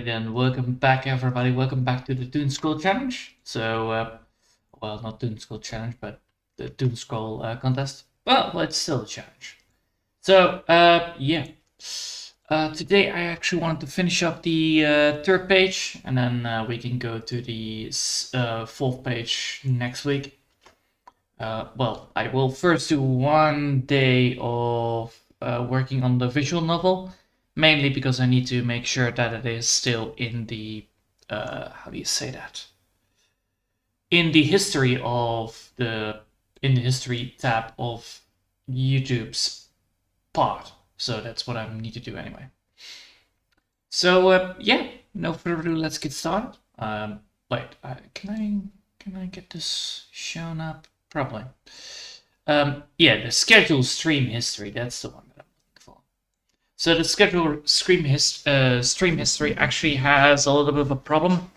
Alrighty then, welcome back everybody, welcome back to the ToonScroll Challenge. So, well, not ToonScroll Challenge, but the ToonScroll contest. Well, it's still a challenge. So, yeah. Today I actually wanted to finish up the third page, and then we can go to the fourth page next week. Well, I will first do 1 day of working on the visual novel, mainly because I need to make sure that it is still in the, how do you say that? In the history of in the history tab of YouTube's part. So that's what I need to do anyway. So yeah, no further ado, let's get started. Wait, can I get this shown up? Probably. Yeah, the schedule stream history, that's the one that I'm looking for. So the schedule stream history actually has a little bit of a problem.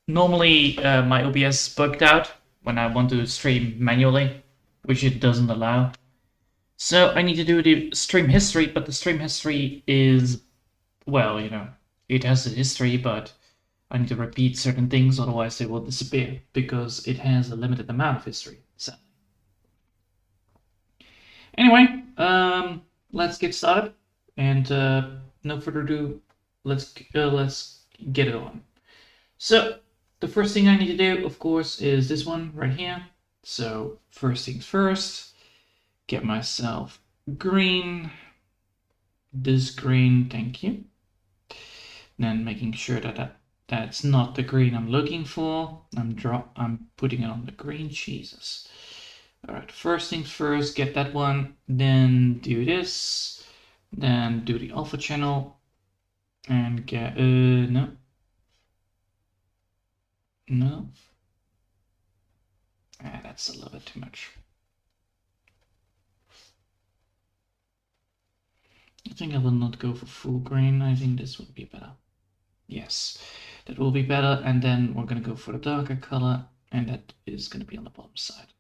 Normally my OBS is bugged out when I want to stream manually, which it doesn't allow. So I need to do the stream history, but the stream history is, well, you know, it has the history, but I need to repeat certain things, otherwise they will disappear, because it has a limited amount of history, sadly. Anyway, let's get started, and no further ado, let's get it on. So the first thing I need to do, of course, is this one right here. So first things first, get myself green, this green, thank you. Then making sure that that's not the green I'm looking for. I'm putting it on the green. Jesus. All right, first things first, get that one, then do this, then do the alpha channel, and get, no. That's a little bit too much. I think I will not go for full green. I think this would be better. Yes, that will be better. And then we're going to go for the darker color, and that is going to be on the bottom side.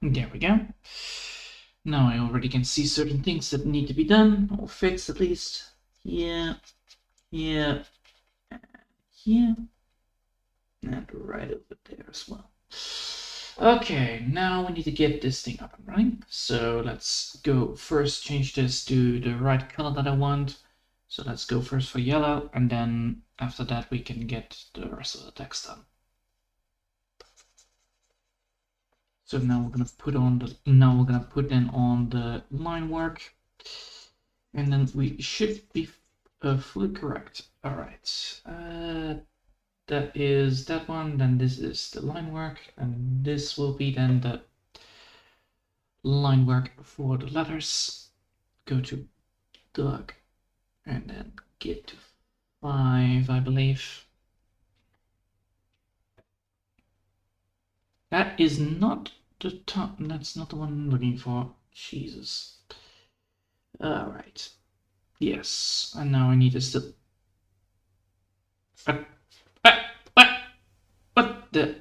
There we go. Now I already can see certain things that need to be done, or fixed at least. Here, here, here, and right over there as well. Okay, now we need to get this thing up and running. So let's go first change this to the right color that I want. So let's go first for yellow, and then after that we can get the rest of the text done. So now we're gonna put in on the line work, and then we should be fully correct. All right. That is that one, then this is the line work, and this will be then the line work for the letters. Go to dark, and then get to 5, I believe. That is not the top, that's not the one I'm looking for. Jesus. All right. Yes, and now I need to still... What the...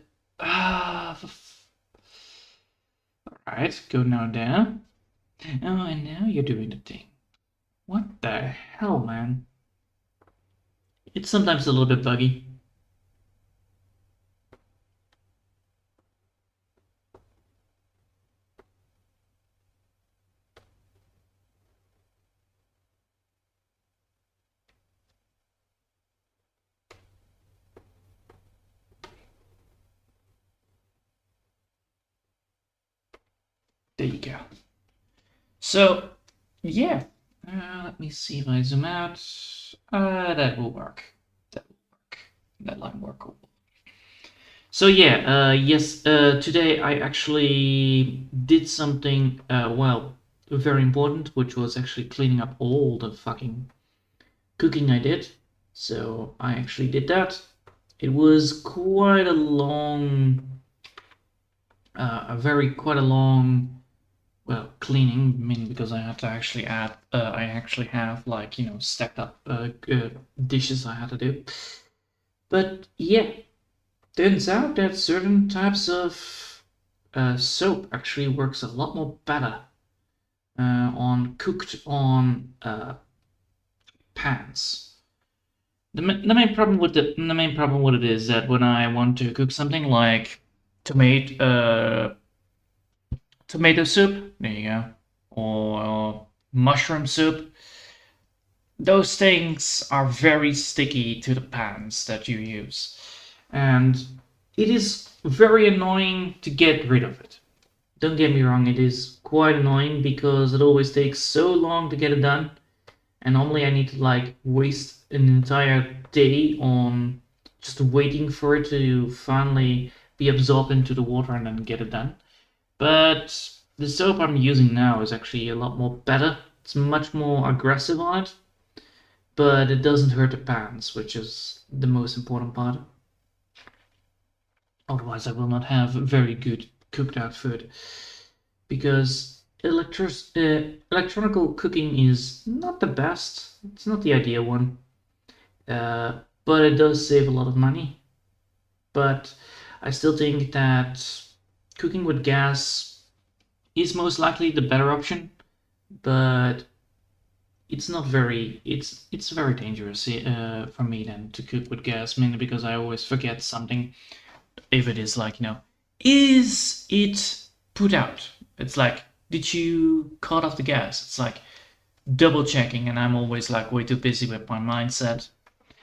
Alright, go now there. Oh, and now you're doing the thing. What the hell, man? It's sometimes a little bit buggy. There you go. So, yeah. Let me see if I zoom out. That will work. That will work. That line work will work. So yeah, yes, today I actually did something, well, very important, which was actually cleaning up all the fucking cooking I did. So I actually did that. It was quite a long, quite a long, well, cleaning, meaning because I had to actually add, I actually have, like, you know, stacked up dishes I had to do. But yeah, turns out that certain types of soap actually works a lot more better on cooked on pans. The main problem with it is that when I want to cook something like tomato tomato soup, there you go, or mushroom soup, those things are very sticky to the pans that you use, and it is very annoying to get rid of it. Don't get me wrong, it is quite annoying because it always takes so long to get it done, and normally I need to like waste an entire day on just waiting for it to finally be absorbed into the water and then get it done. But the soap I'm using now is actually a lot more better. It's much more aggressive on it, but it doesn't hurt the pans, which is the most important part. Otherwise, I will not have very good cooked out food, because electronical cooking is not the best. It's not the ideal one, but it does save a lot of money. But I still think that cooking with gas is most likely the better option, but it's not very it's very dangerous for me then to cook with gas, mainly because I always forget something. If it is like, is it put out? It's like, did you cut off the gas? It's like double checking, and I'm always like way too busy with my mindset,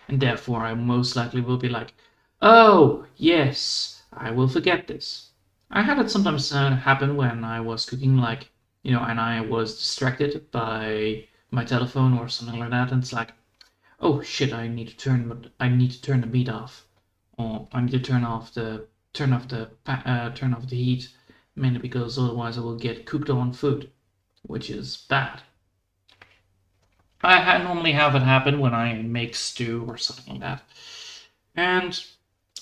and therefore I most likely will be like, oh yes, I will forget this. I had it sometimes happen when I was cooking, like, and I was distracted by my telephone or something like that, and it's like, oh shit, I need to turn the meat off, or I need to turn off the heat, mainly because otherwise I will get cooked on food, which is bad. I normally have it happen when I make stew or something like that. And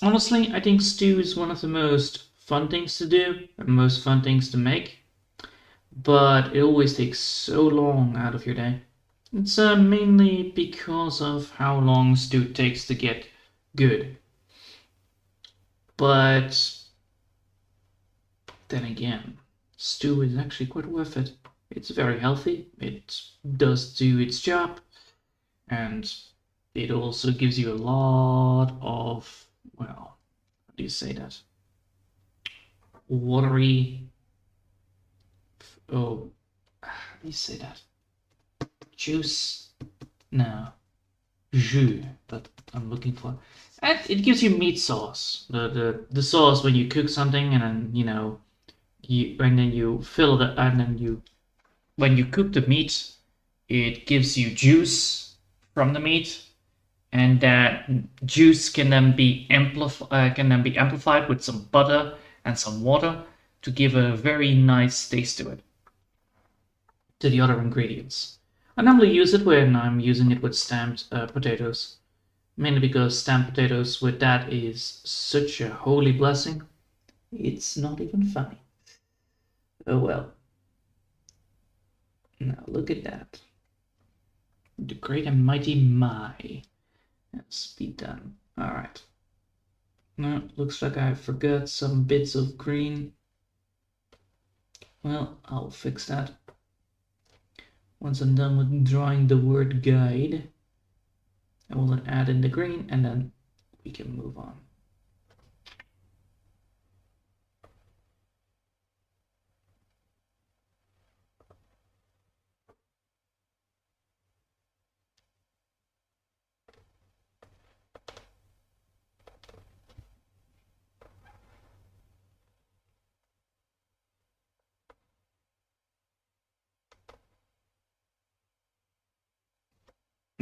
honestly, I think stew is one of the most fun things to do and most fun things to make, but it always takes so long out of your day. It's mainly because of how long stew takes to get good. But then again, stew is actually quite worth it. It's very healthy, it does do its job, and it also gives you a lot of, well, how do you say that? Watery. Oh, how do you say that? Juice? No. Jus, that I'm looking for. And it gives you meat sauce. The sauce when you cook something, and then you fill it, and then when you cook the meat, it gives you juice from the meat, and that juice can then be amplified with some butter and some water to give a very nice taste to the other ingredients. I normally use it when I'm using it with stamped potatoes, mainly because stamped potatoes with that is such a holy blessing. It's not even funny. Oh well. Now look at that. The great and mighty Mai has been done. Alright. Now, looks like I forgot some bits of green. Well, I'll fix that once I'm done with drawing the word guide. I will then add in the green, and then we can move on.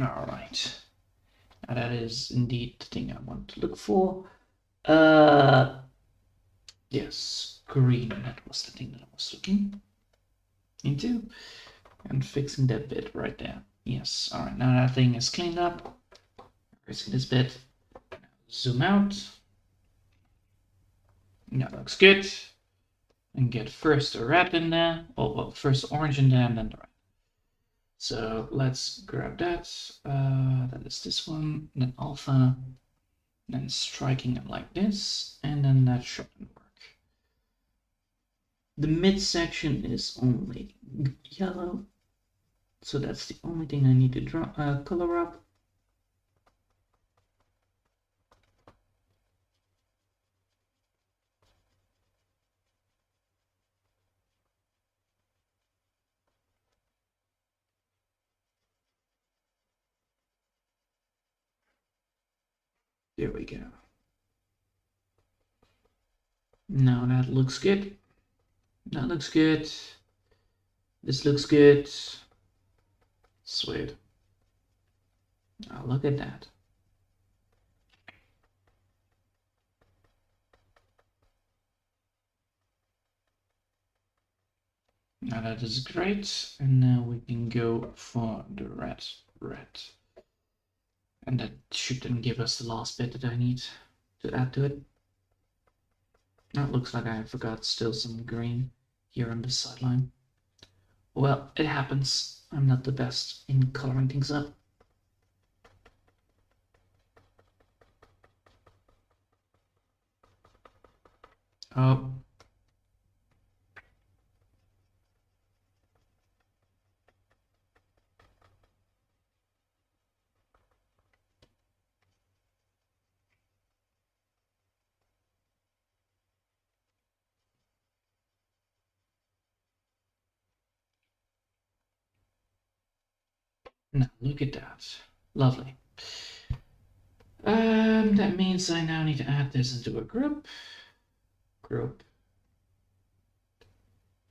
All right. Now that is indeed the thing I want to look for. Yes, green. That was the thing that I was looking into. And fixing that bit right there. Yes. All right. Now that thing is cleaned up. Erasing this bit. Zoom out. That looks good. And get first the red in there. Oh, well, first orange in there and then the red. So let's grab that. That is this one. Then alpha. Then striking it like this. And then that shouldn't work. The midsection is only yellow, so that's the only thing I need to draw, color up. There we go. Now that looks good. That looks good. This looks good. Sweet. Now look at that. Now that is great. And now we can go for the red. And that should then give us the last bit that I need to add to it. Now it looks like I forgot still some green here on the sideline. Well, it happens. I'm not the best in coloring things up. Oh. Now look at that. Lovely. That means I now need to add this into a group.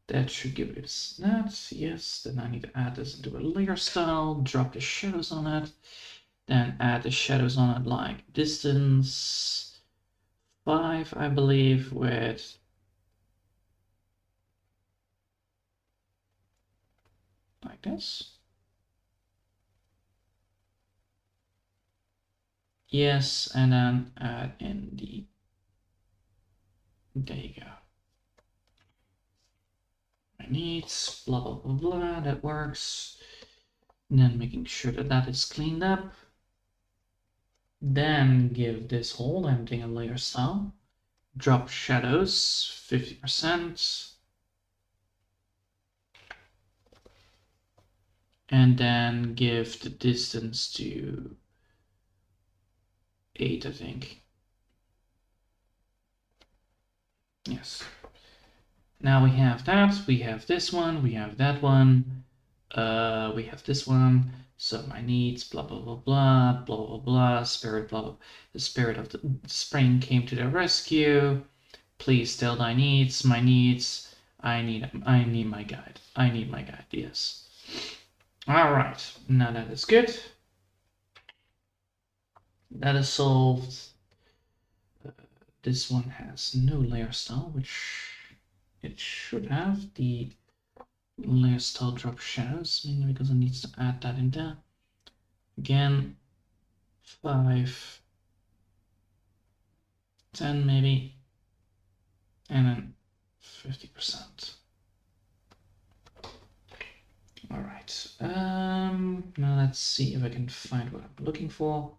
That should give us that. Yes, then I need to add this into a layer style, drop the shadows on it, then add the shadows on it like distance 5, I believe, with like this. Yes, and then add in the, there you go. My needs, blah, blah, blah, blah, that works. And then making sure that that is cleaned up. Then give this whole thing a layer style. Drop shadows 50%. And then give the distance to 8, I think. Yes. Now we have that, we have this one, we have that one, we have this one. So my needs, blah, blah, blah, blah, blah, blah, blah, spirit, blah, blah. The spirit of the spring came to their rescue. Please tell thy needs, my needs. I need my guide. I need my guide, yes. All right, now that is good. That is solved. This one has no layer style, which it should have. The layer style drop shadows, mainly because it needs to add that in there. Again, 5, 10 maybe, and then 50%. All right, now let's see if I can find what I'm looking for.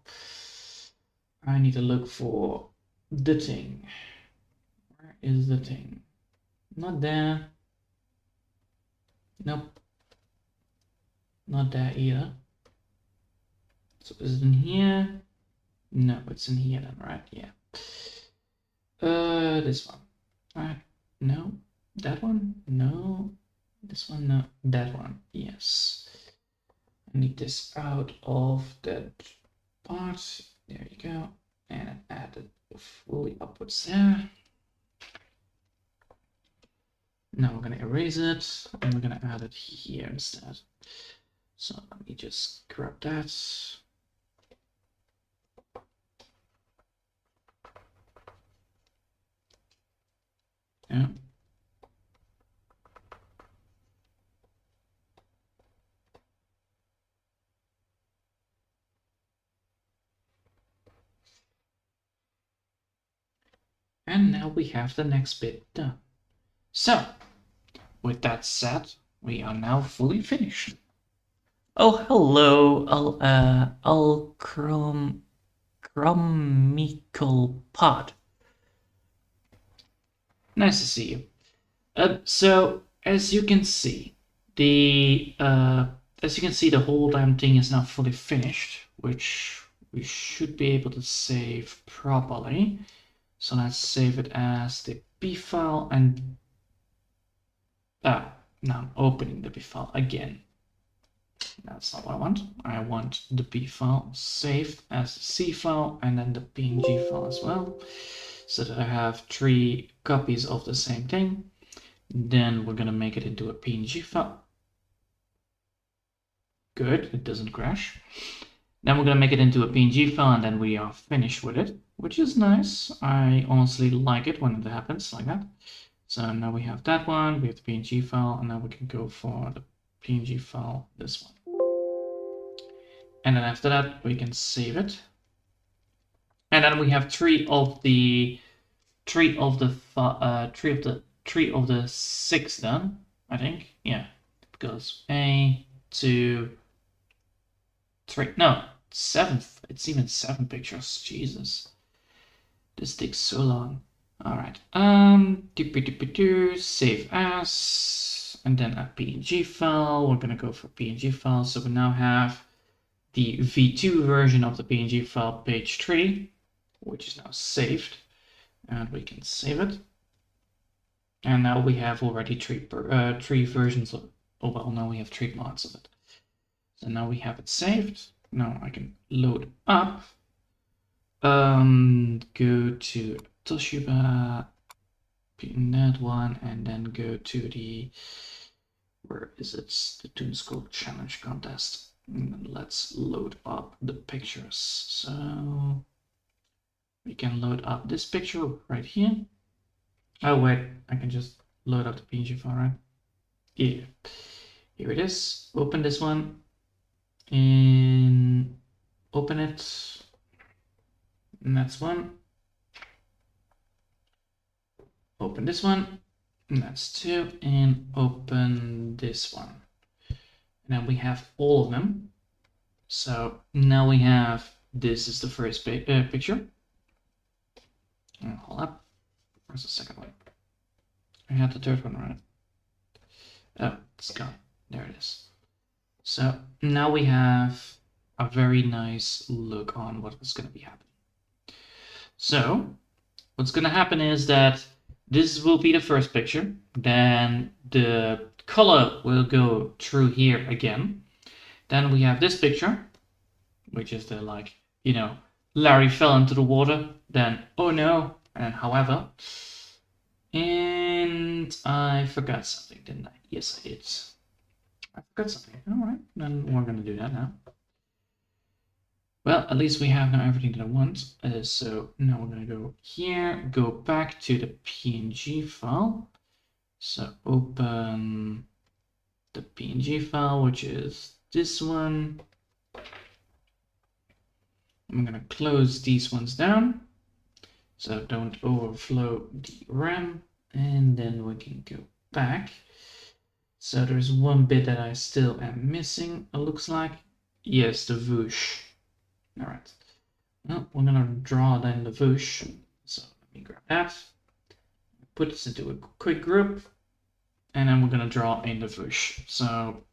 I need to look for the thing. Where is the thing? Not there. Nope. Not there either. So is it in here? No, it's in here then, right? Yeah. This one. Alright. No. That one? No. This one? No. That one. Yes. I need this out of that part. There you go. And add it fully upwards there. Now we're going to erase it, and we're going to add it here instead. So let me just grab that. Yeah. And now we have the next bit done. So, with that said, we are now fully finished. Oh, hello, Alchromical Pod. Nice to see you. So as you can see, the whole damn thing is now fully finished, which we should be able to save properly. So let's save it as the B file and now I'm opening the B file again. That's not what I want. I want the B file saved as the C file and then the PNG file as well, so that I have 3 copies of the same thing. Then we're gonna make it into a PNG file. Good, it doesn't crash. Then we're gonna make it into a PNG file and then we are finished with it, which is nice. I honestly like it when it happens like that. So now we have that one, we have the PNG file, and now we can go for the PNG file, this one. And then after that, we can save it. And then we have three of the 6 done, I think. Yeah, because 1, 2, 3. No, 7. It's even 7 pictures. Jesus, this takes so long. All right. Save as, and then a PNG file. We're gonna go for PNG file. So we now have the V2 version of the PNG file, page 3, which is now saved, and we can save it. And now we have already 3 versions of. Oh well, now we have 3 parts of it. So now we have it saved. Now I can load up. Go to Toshiba, in that one, and then go to the, where is it? The ToonScroll Challenge contest. And let's load up the pictures. So we can load up this picture right here. Oh wait, I can just load up the PNG file, right? Yeah, here it is. Open this one and open it. And that's one. Open this one, and that's 2, and open this one. And then we have all of them. So now we have, this is the first picture. Hold up. Where's the second one? I had the third one, right? Oh, it's gone. There it is. So now we have a very nice look on what is going to be happening. So what's going to happen is that this will be the first picture. Then the color will go through here again. Then we have this picture, which is the, like, you know, Larry fell into the water. Then, oh no, and however. And I forgot something, didn't I? Yes, I did. I forgot something. All right, then we're going to do that now. Well, at least we have now everything that I want. So now we're going to go here, go back to the PNG file. So open the PNG file, which is this one. I'm going to close these ones down so don't overflow the RAM. And then we can go back. So there's one bit that I still am missing, it looks like. Yes, the whoosh. All right. Well, we're gonna draw then the whoosh. So let me grab that. Put this into a quick group. And then we're gonna draw in the whoosh. So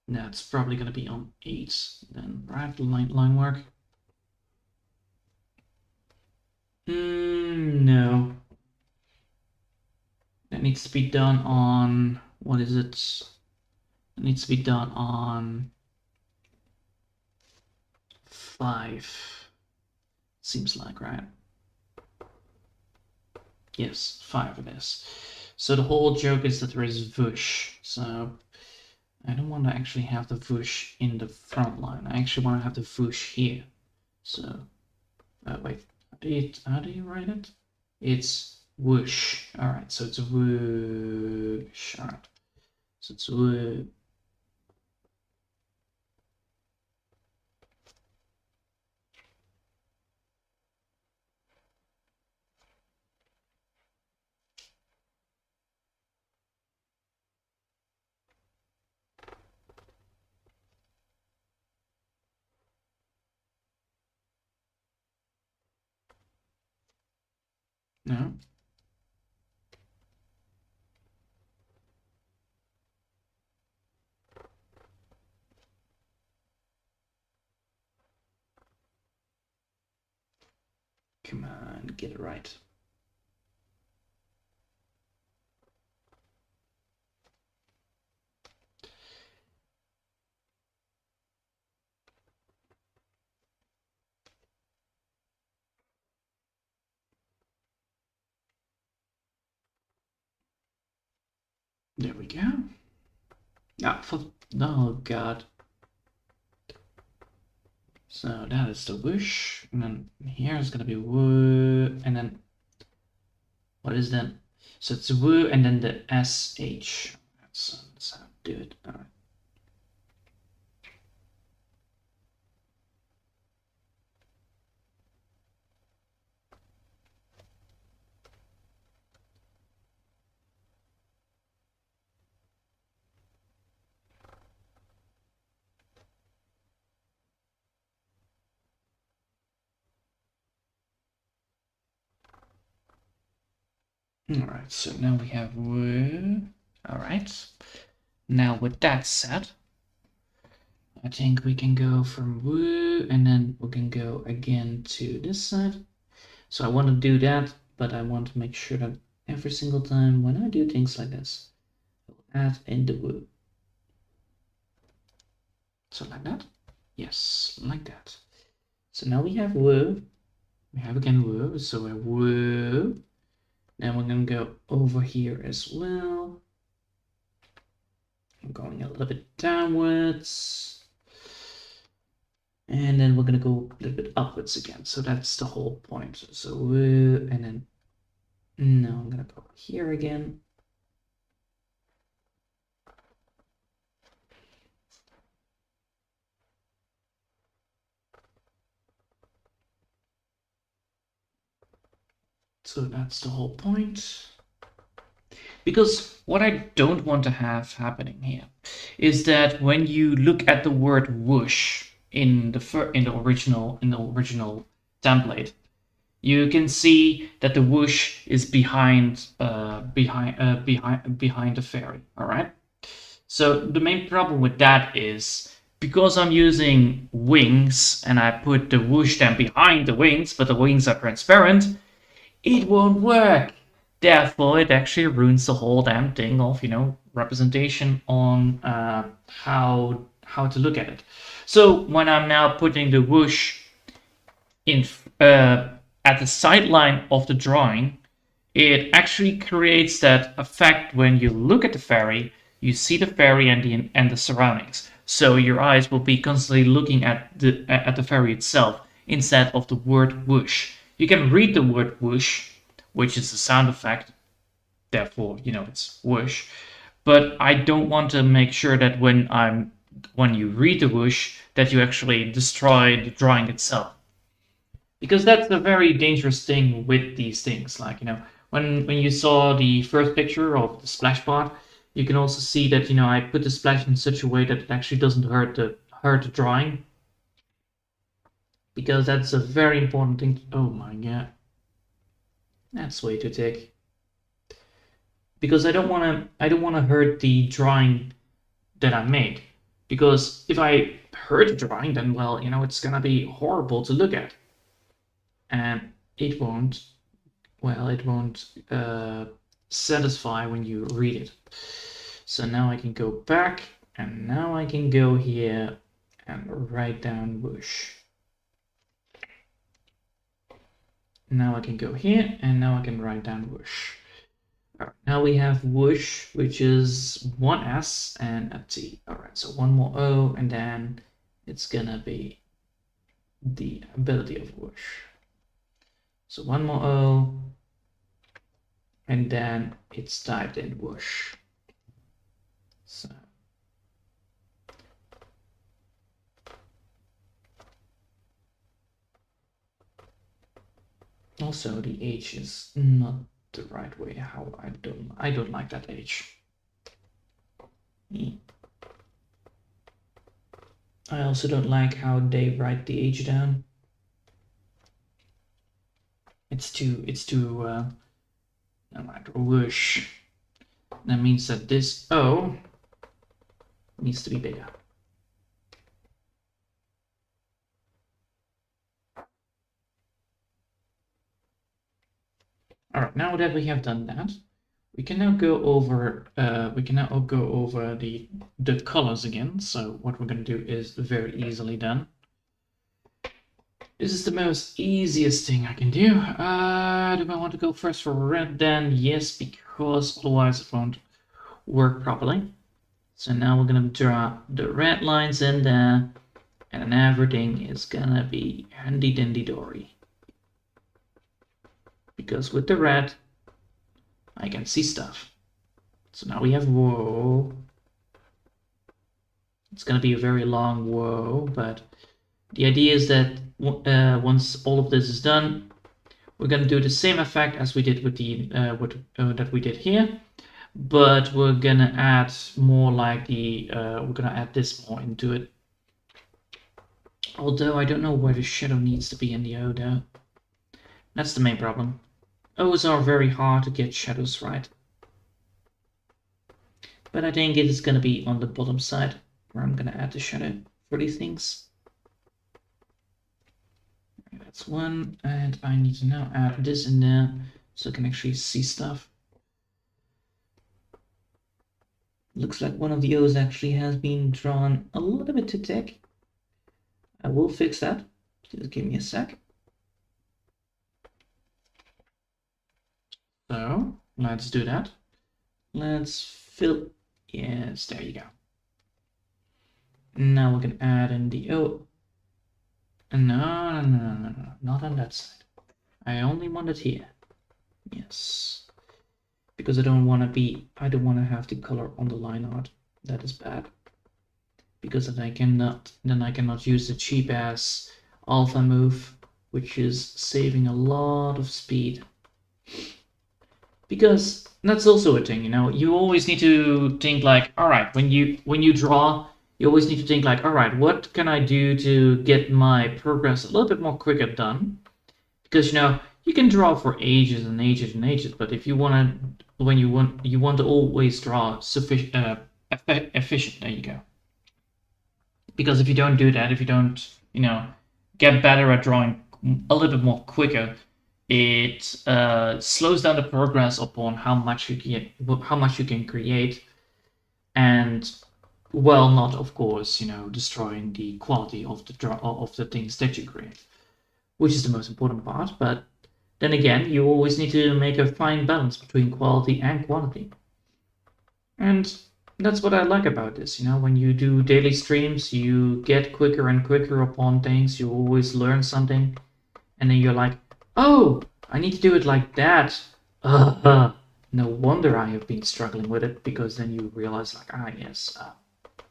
that's probably gonna be on 8 then, right? Line work. No. That needs to be done on, what is it? It needs to be done on 5. Seems like, right? Yes, 5 it is. So the whole joke is that there is whoosh. So I don't want to actually have the whoosh in the front line. I actually want to have the whoosh here. So, wait, how do you write it? It's whoosh. All right, so it's whoosh. All right, so it's whoosh. No. Come on, get it right. There we go. Oh god. So that is the whoosh, and then here is gonna be woo, and then what is that? So it's woo and then the sh. That's how to do it. All right. All right, so now we have woo. All right. Now with that said, I think we can go from woo and then we can go again to this side. So I want to do that, but I want to make sure that every single time when I do things like this, I'll add in the woo. So like that. Yes, like that. So now we have woo. We have again woo. So we're woo. Then we're going to go over here as well. I'm going a little bit downwards. And then we're going to go a little bit upwards again. So that's the whole point. So woo, and then no, I'm going to go here again. So that's the whole point. Because what I don't want to have happening here is that when you look at the word whoosh in the original template, you can see that the whoosh is behind the fairy. All right. So the main problem with that is because I'm using wings and I put the whoosh then behind the wings, but the wings are transparent, it won't work. Therefore, it actually ruins the whole damn thing of representation on how to look at it. So when I'm now putting the whoosh in at the sideline of the drawing, it actually creates that effect when you look at the fairy, you see the fairy and the surroundings. So your eyes will be constantly looking at the fairy itself instead of the word whoosh. You can read the word whoosh, which is a sound effect, therefore it's whoosh. But I don't want to make sure that when you read the whoosh that you actually destroy the drawing itself. Because that's a very dangerous thing with these things. Like, when you saw the first picture of the splash part, you can also see that, I put the splash in such a way that it actually doesn't hurt the drawing. Because that's a very important thing. Oh my god. That's way too thick. Because I don't want to hurt the drawing that I made. Because if I hurt the drawing, then, well, it's gonna be horrible to look at. And it won't satisfy when you read it. So now I can go back, and now I can go here and write down whoosh. Now I can go here, and now I can write down whoosh. All right, now we have whoosh, which is one S and a T. All right, so one more O, and then it's gonna be the ability of whoosh. So one more O, and then it's typed in whoosh. So also the H is not the right way. How I don't like that H. I also don't like how they write the H down. It's too like whoosh. That means that this O needs to be bigger. All right, now that we have done that, we can now go over the colors again. So what we're going to do is very easily done. This is the most easiest thing I can do. Do I want to go first for red then? Yes, because otherwise it won't work properly. So now we're going to draw the red lines in there, and then everything is going to be handy dandy dory. Because with the red, I can see stuff. So now we have whoa. It's going to be a very long whoa, but the idea is that once all of this is done, we're going to do the same effect as we did with the that we did here, but we're going to add more like the we're going to add this more into it. Although I don't know where the shadow needs to be in the O though. That's the main problem. O's are very hard to get shadows right. But I think it is going to be on the bottom side where I'm going to add the shadow for these things. That's one, and I need to now add this in there so I can actually see stuff. Looks like one of the O's actually has been drawn a little bit too thick. I will fix that. Just give me a sec. So let's do that. Let's fill. Yes, there you go. Now we can add in the O. No, not on that side. I only want it here. Yes. Because I don't want to have the color on the line art. That is bad. Because then I cannot use the cheap ass alpha move, which is saving a lot of speed. Because that's also a thing, you know, you always need to think like, all right, when you draw, you always need to think like, all right, what can I do to get my progress a little bit more quicker done? Because, you know, you can draw for ages and ages and ages, but if you want to always draw efficient, there you go. Because if you don't do that, if you don't, you know, get better at drawing a little bit more quicker, it slows down the progress upon how much you can create, and well, not of course, you know, destroying the quality of the things that you create, which is the most important part. But then again, you always need to make a fine balance between quality and quantity, and that's what I like about this. You know, when you do daily streams, you get quicker and quicker upon things. You always learn something, and then you're like, oh, I need to do it like that. No wonder I have been struggling with it, because then you realize like, yes,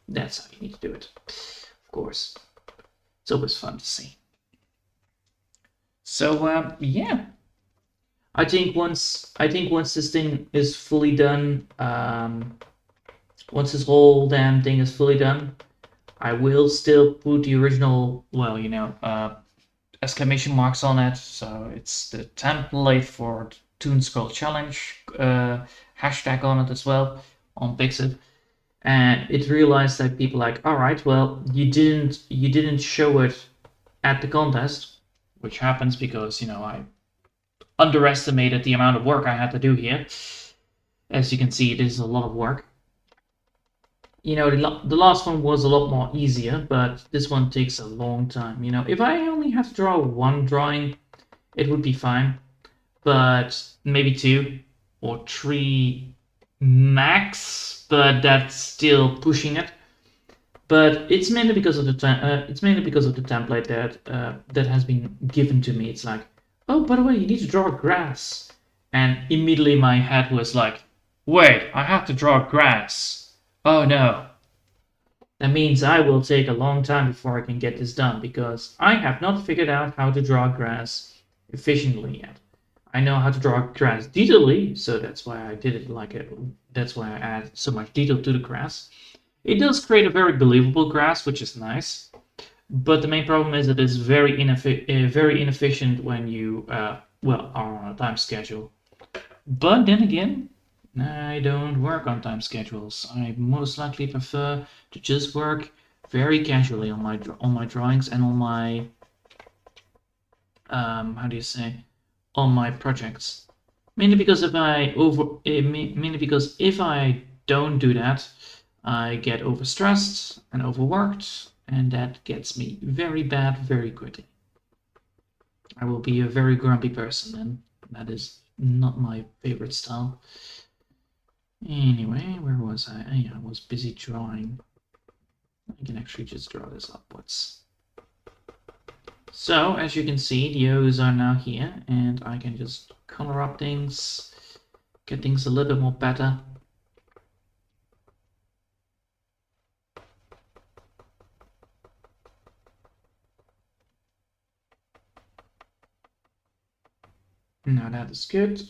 that's how you need to do it. Of course. It's always fun to see. So, yeah. I think once this thing is fully done, once this whole damn thing is fully done, I will still put the original, well, you know, exclamation marks on it. So it's the template for ToonScroll Challenge hashtag on it as well on Pixiv. And it realized that people like, all right, well, you didn't show it at the contest, which happens because, you know, I underestimated the amount of work I had to do here. As you can see, it is a lot of work. You know, the last one was a lot more easier, but this one takes a long time. You know, if I only have to draw one drawing, it would be fine. But maybe 2 or 3 max, but that's still pushing it. But it's mainly because of the template that has been given to me. It's like, oh, by the way, you need to draw grass, and immediately my head was like, wait, I have to draw grass. Oh no. That means I will take a long time before I can get this done, because I have not figured out how to draw grass efficiently yet. I know how to draw grass detailedly, so that's why I did it like it. That's why I add so much detail to the grass. It does create a very believable grass, which is nice. But the main problem is that it's very inefficient when you are on a time schedule. But then again, I don't work on time schedules. I most likely prefer to just work very casually on my drawings and on my how do you say, on my projects. Mainly because if I don't do that, I get overstressed and overworked, and that gets me very bad very quickly. I will be a very grumpy person, and that is not my favorite style. Anyway, where was I? Yeah, I was busy drawing. I can actually just draw this upwards. So, as you can see, the O's are now here, and I can just color up things, get things a little bit more better. Now that is good.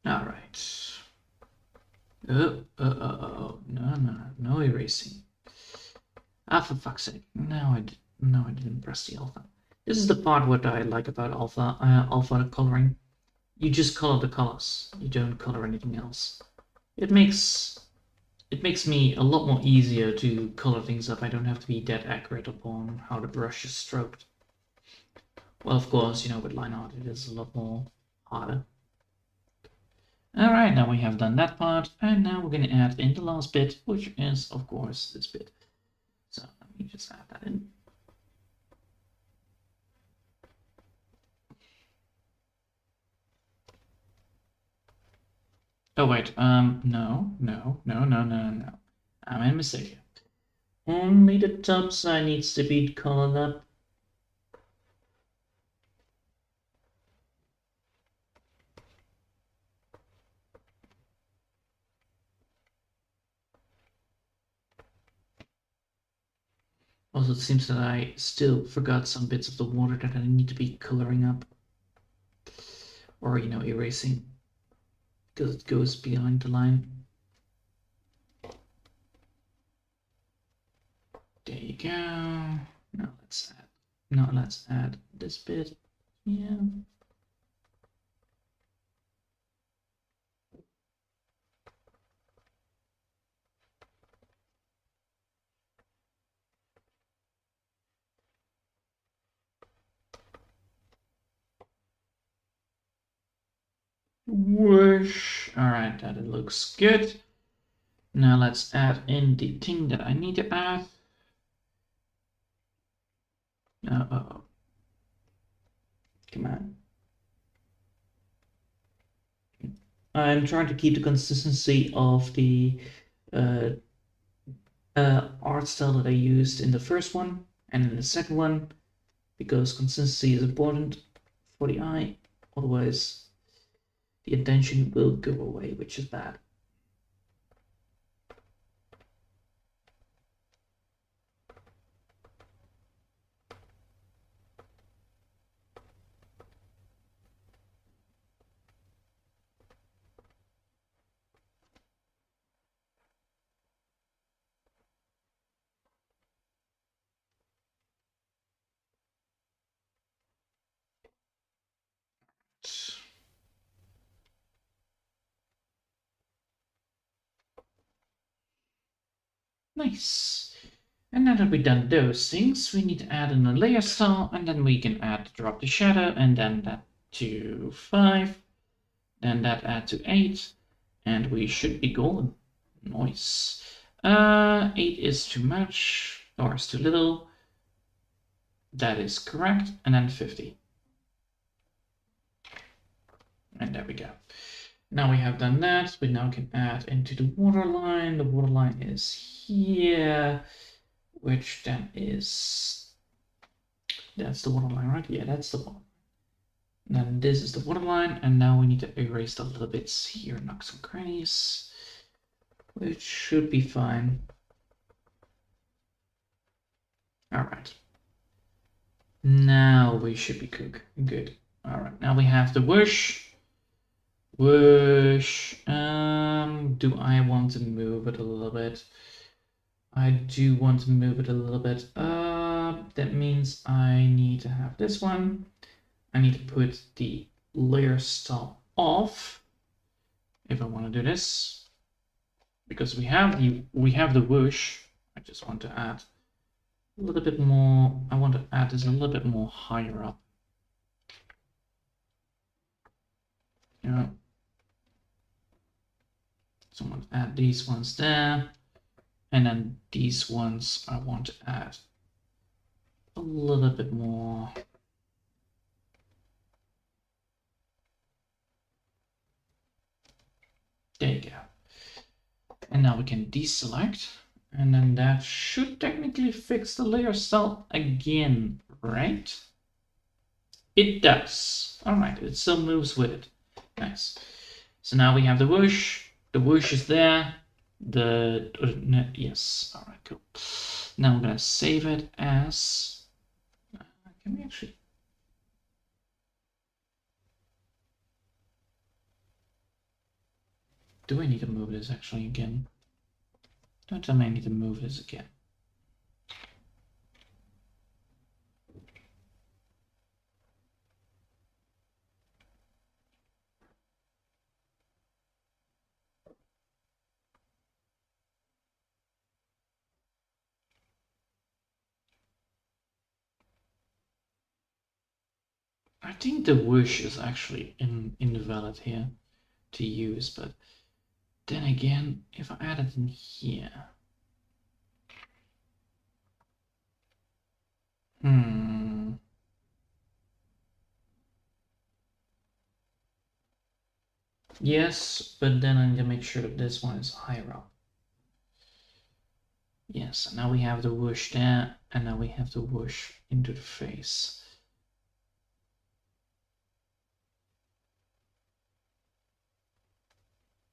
All right. No erasing. Ah, for fuck's sake! No, I didn't press the alpha. This is the part what I like about alpha coloring. You just color the colors. You don't color anything else. It makes me a lot more easier to color things up. I don't have to be that accurate upon how the brush is stroked. Well, of course, you know, with line art it is a lot more harder. Alright, now we have done that part, and now we're going to add in the last bit, which is, of course, this bit. So let me just add that in. Oh wait, no. I'm in a mistake here. Only the top side needs to be colored up. Also, it seems that I still forgot some bits of the water that I need to be coloring up. Or, you know, erasing. Because it goes behind the line. There you go. Now let's add this bit. Yeah. Whoosh. Alright, that it looks good. Now let's add in the thing that I need to add. Uh-oh. Come on. I'm trying to keep the consistency of the art style that I used in the first one and in the second one, because consistency is important for the eye, otherwise the intention will go away, which is bad. Nice. And now that we've done those things, we need to add in a layer style, and then we can add drop the shadow, and then that to 5, then that add to 8, and we should be golden. Nice. 8 is too much, or is too little. That is correct, and then 50. And there we go. Now we have done that, we now can add into the waterline. The waterline is here, which then is, that's the waterline, right? Yeah, that's the one. Then this is the waterline, and now we need to erase the little bits here, nooks and crannies, which should be fine. All right. Now we should be good. All right, now we have the whoosh. Whoosh. Do I want to move it a little bit? I do want to move it a little bit. That means I need to have this one. I need to put the layer style off if I want to do this. because we have the whoosh. I just want to add a little bit more. I want to add this a little bit more higher up. Yeah. So I'm going to add these ones there, and then these ones I want to add a little bit more. There you go. And now we can deselect, and then that should technically fix the layer cell again, right? It does. All right, it still moves with it. Nice. So now we have the whoosh. The whoosh is there. Yes. All right, cool. Now I'm gonna save it as. Can we actually? Do I need to move this actually again? Don't tell me I need to move this again. I think the whoosh is actually invalid here to use, but then again, if I add it in here. Yes, but then I need to make sure that this one is higher up. Yes, and now we have the whoosh there, and now we have the whoosh into the face.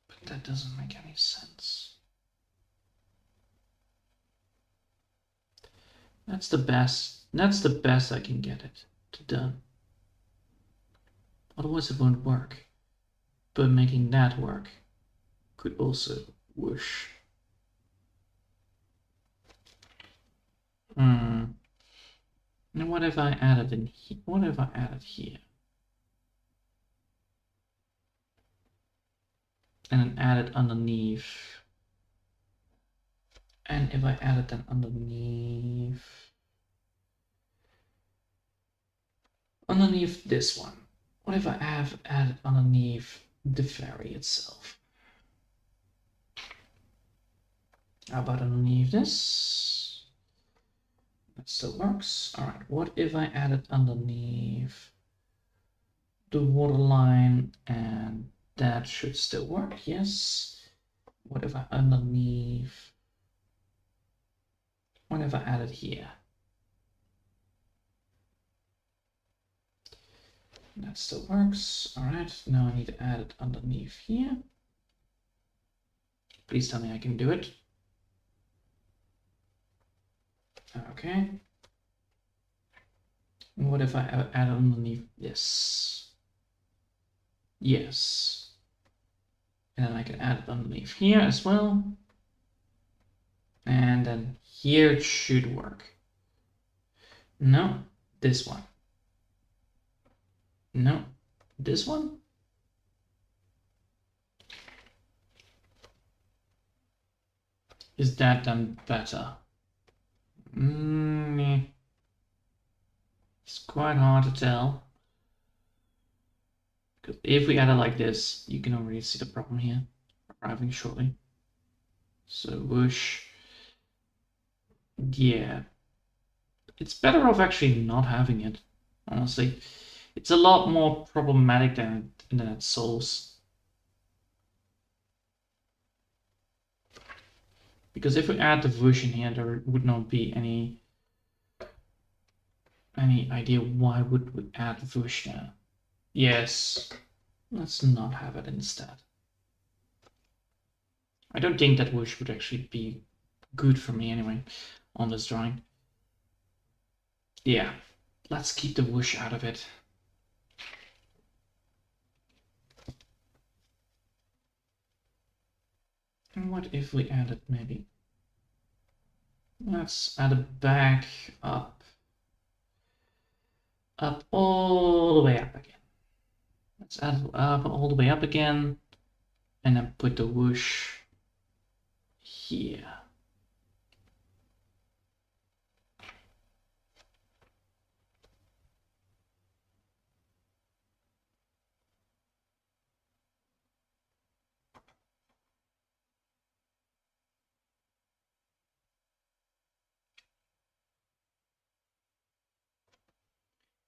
But that doesn't make any sense. That's the best I can get it to done. Otherwise it won't work. But making that work could also whoosh. Now what if I added in here? What if I added here? And then added underneath. And if I added them underneath this one. What if I have added underneath the fairy itself? How about underneath this? That still works. All right, what if I added underneath the waterline, and that should still work, yes. What if I underneath, what if I added here? That still works. All right, now I need to add it underneath here. Please tell me I can do it. Okay. And what if I add underneath this? Yes. And then I can add it underneath here as well. And then here it should work. No, this one. No, this one. Is that done better? It's quite hard to tell. Because if we add it like this, you can already see the problem here arriving shortly. So whoosh. Yeah. It's better off actually not having it, honestly. It's a lot more problematic than it solves. Because if we add the whoosh in here, there would not be any idea why would we add the whoosh there. Yes, let's not have it instead. I don't think that whoosh would actually be good for me anyway on this drawing. Yeah, let's keep the whoosh out of it. And what if we added maybe? Let's add it back up all the way up again. Let's add it up all the way up again, and then put the whoosh here.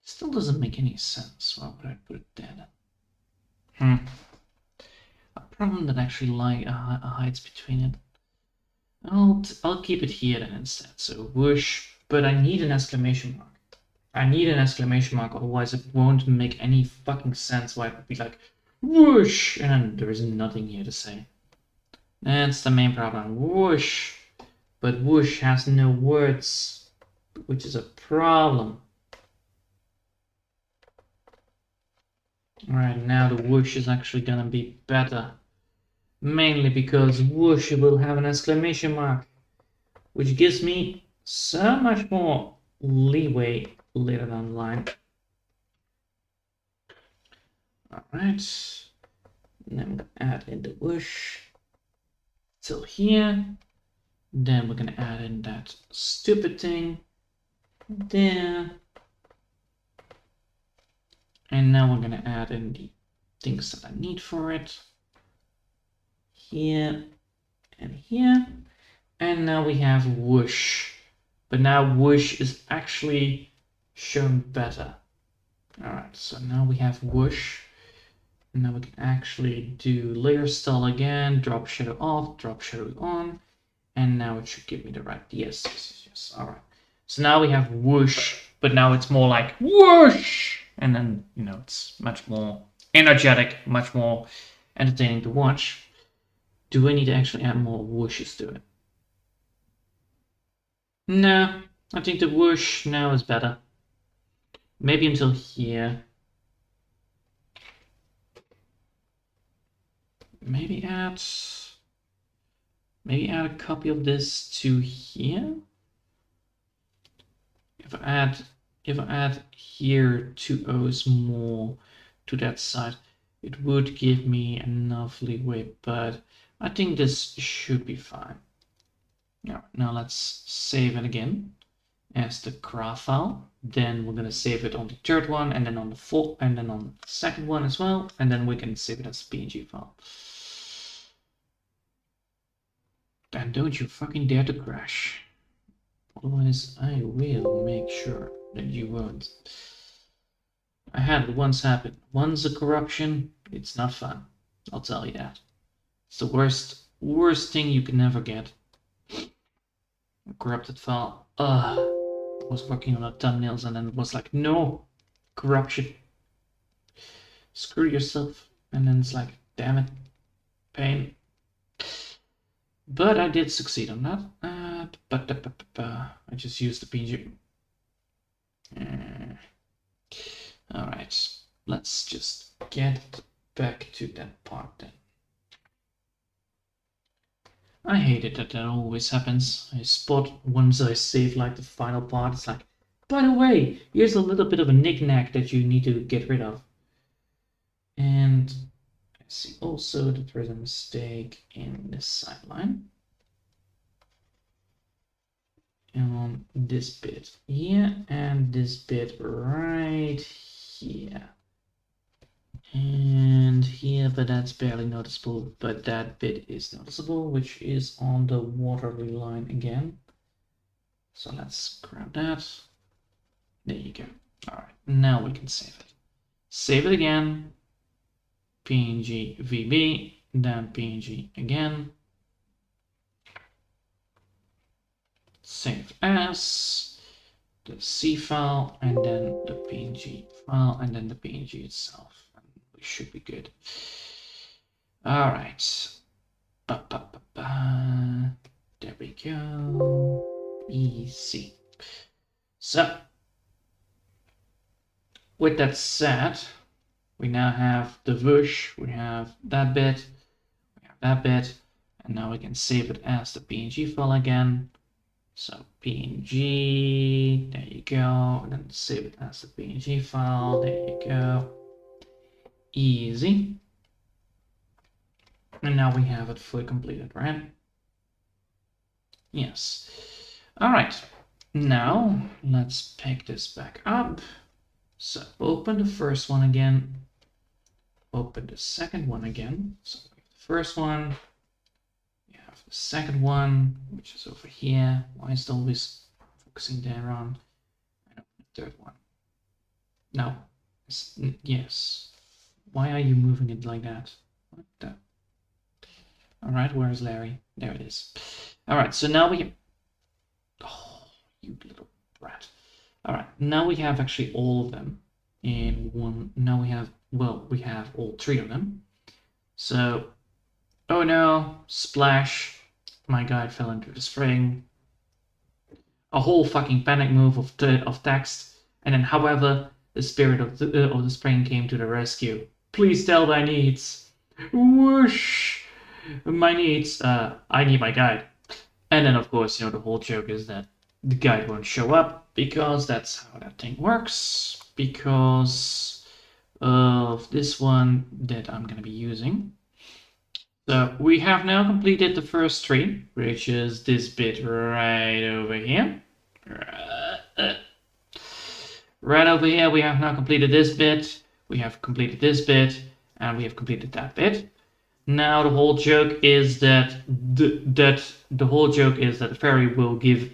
Still doesn't make any sense. Why would I put it there then? A problem that actually hides between it. I'll keep it here then instead. So whoosh, but I need an exclamation mark. I need an exclamation mark, otherwise it won't make any fucking sense why it would be like whoosh, and then there is nothing here to say. That's the main problem. Whoosh, but whoosh has no words, which is a problem. Alright, now the whoosh is actually gonna be better. Mainly because whoosh will have an exclamation mark, which gives me so much more leeway later down the line. Alright, then I'm gonna add in the whoosh till here. Then we're gonna add in that stupid thing there. And now we're gonna add in the things that I need for it. Here and here. And now we have whoosh. But now whoosh is actually shown better. Alright, so now we have whoosh. And now we can actually do layer style again, drop shadow off, drop shadow on. And now it should give me the right, yes. Alright. So now we have whoosh, but now it's more like whoosh. And then, you know, it's much more energetic, much more entertaining to watch. Do I need to actually add more whooshes to it? No, I think the whoosh now is better. Maybe until here. Maybe add a copy of this to here. If I add here 2 O's more to that side, it would give me enough leeway, but I think this should be fine. Now let's save it again as the graph file. Then we're gonna save it on the third one, and then on the fourth, and then on the second one as well, and then we can save it as a PNG file. And don't you fucking dare to crash. Otherwise, I will make sure that you won't. I had it once happen. Once a corruption, it's not fun. I'll tell you that. It's the worst thing you can ever get. A corrupted file. I was working on the thumbnails and then it was like, no, corruption. Screw yourself. And then it's like, damn it, pain. But I did succeed on that. I just used the PNG. Alright, let's just get back to that part then. I hate it that always happens. I spot once I save like the final part, it's like, by the way, here's a little bit of a knick-knack that you need to get rid of. And I see also that there's a mistake in this sideline. And on this bit here, and this bit right here. And here, but that's barely noticeable, but that bit is noticeable, which is on the waterly line again. So let's grab that. There you go. All right, now we can save it. Save it again. PNG VB, then PNG again. Save as the C file, and then the PNG file, and then the PNG itself. And we should be good. All right. There we go. Easy. So, with that said, we now have the whoosh, we have that bit, and now we can save it as the PNG file again. So PNG, there you go, and then save it as the PNG file, there you go. Easy. And now we have it fully completed, right? Yes. All right. Now let's pick this back up. So open the first one again. Open the second one again. So we have the first one. We have the second one, which is over here. Why is it always focusing there on? And open the third one. No. Yes. Why are you moving it like that? What the? All right, where's Larry? There it is. All right, so now we... Oh, you little brat. All right, now we have actually all of them in one. Now we have, well, we have all three of them. So, oh no, splash. My guy fell into the spring. A whole fucking panic move of text. And then, however, the spirit of the spring came to the rescue. Please tell thy needs. Whoosh. My needs, I need my guide. And then, of course, the whole joke is that the guide won't show up because that's how that thing works. Because of this one that I'm going to be using. So we have now completed the first tree, which is this bit right over here. Right over here, we have now completed this bit. We have completed this bit, and we have completed that bit. Now the whole joke is that the whole joke is that the fairy will give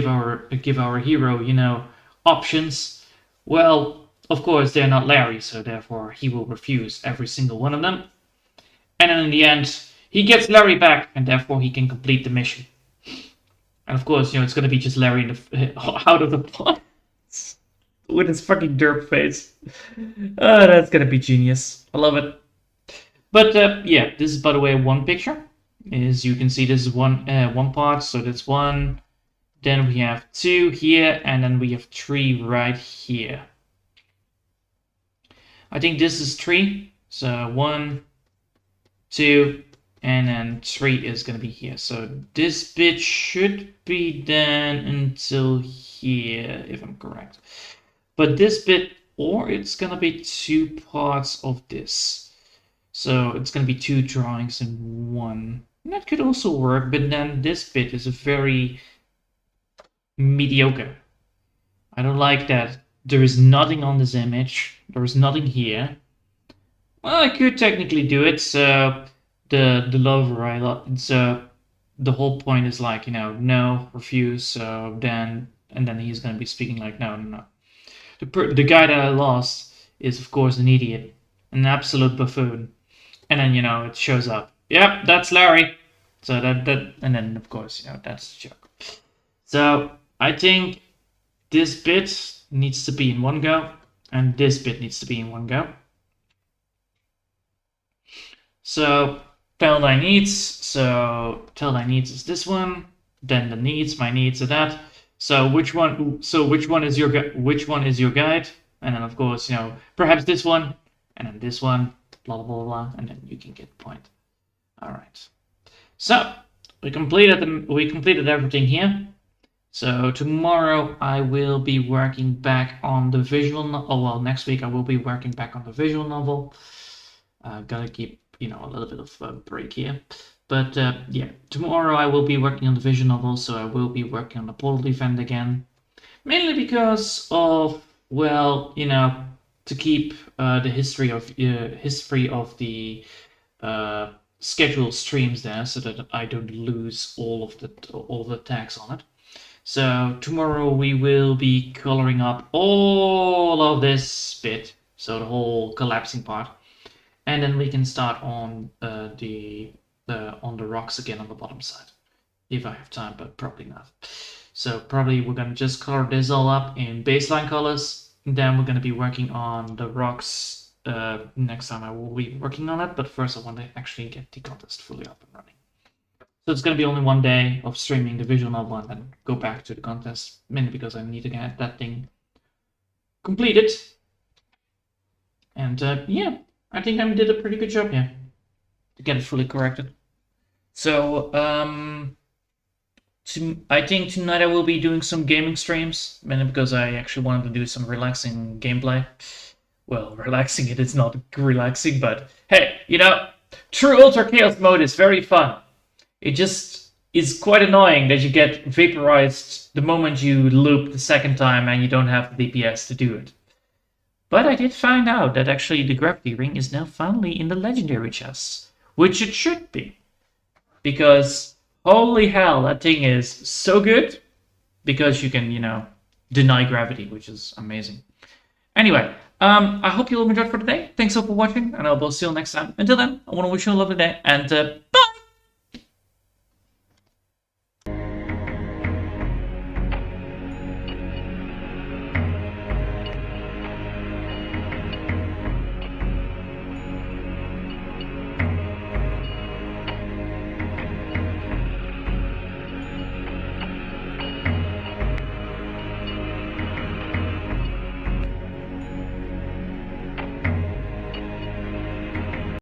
our hero, options. Well, of course they're not Larry, so therefore he will refuse every single one of them. And then in the end, he gets Larry back, and therefore he can complete the mission. And of course, it's gonna be just Larry out of the pot with his fucking derp face. That's gonna be genius. I love it. But yeah, this is, by the way, one picture. As you can see, this is one part, so that's one. Then we have two here, and then we have three right here. I think this is three. So 1, 2, and then 3 is gonna be here. So this bit should be done until here, if I'm correct. But this bit, or it's gonna be 2 parts of this. So it's going to be 2 drawings in one. And that could also work, but then this bit is very mediocre. I don't like that. There is nothing on this image. There is nothing here. Well, I could technically do it. So the lover, so the whole point is like, no, refuse. So then he's going to be speaking like, no. The guy that I lost is, of course, an idiot, an absolute buffoon. And then, it shows up. Yep, that's Larry. So and then, of course, that's the joke. So I think this bit needs to be in one go, and this bit needs to be in one go. So tell thy needs. So tell thy needs is this one. Then the needs, my needs are that. So which one is your guide? And then, of course, perhaps this one, and then this one. Blah, blah, blah, and then you can get the point. All right. So we completed everything here. So tomorrow I will be working back on the visual novel. Next week I will be working back on the visual novel. Gotta keep, a little bit of a break here. But yeah, tomorrow I will be working on the visual novel, so I will be working on the portal event again. Mainly because of, to keep the history of the scheduled streams there, so that I don't lose all of the tags on it. So tomorrow we will be coloring up all of this bit, so the whole collapsing part, and then we can start on the rocks again on the bottom side, if I have time, but probably not. So probably we're gonna just color this all up in baseline colors. Then we're going to be working on the rocks next time I will be working on it, but first I want to actually get the contest fully up and running. So it's going to be only one day of streaming the visual novel and then go back to the contest, mainly because I need to get that thing completed. And yeah, I think I did a pretty good job here to get it fully corrected. So I think tonight I will be doing some gaming streams, mainly because I actually wanted to do some relaxing gameplay. Well, relaxing it is not relaxing, but hey, True Ultra Chaos mode is very fun. It just is quite annoying that you get vaporized the moment you loop the second time and you don't have the DPS to do it. But I did find out that actually the gravity ring is now finally in the legendary chests, which it should be. Because holy hell, that thing is so good. Because you can, deny gravity, which is amazing. Anyway, I hope you all enjoyed for today. Thanks all for watching, and I will see you all next time. Until then, I want to wish you a lovely day, and bye!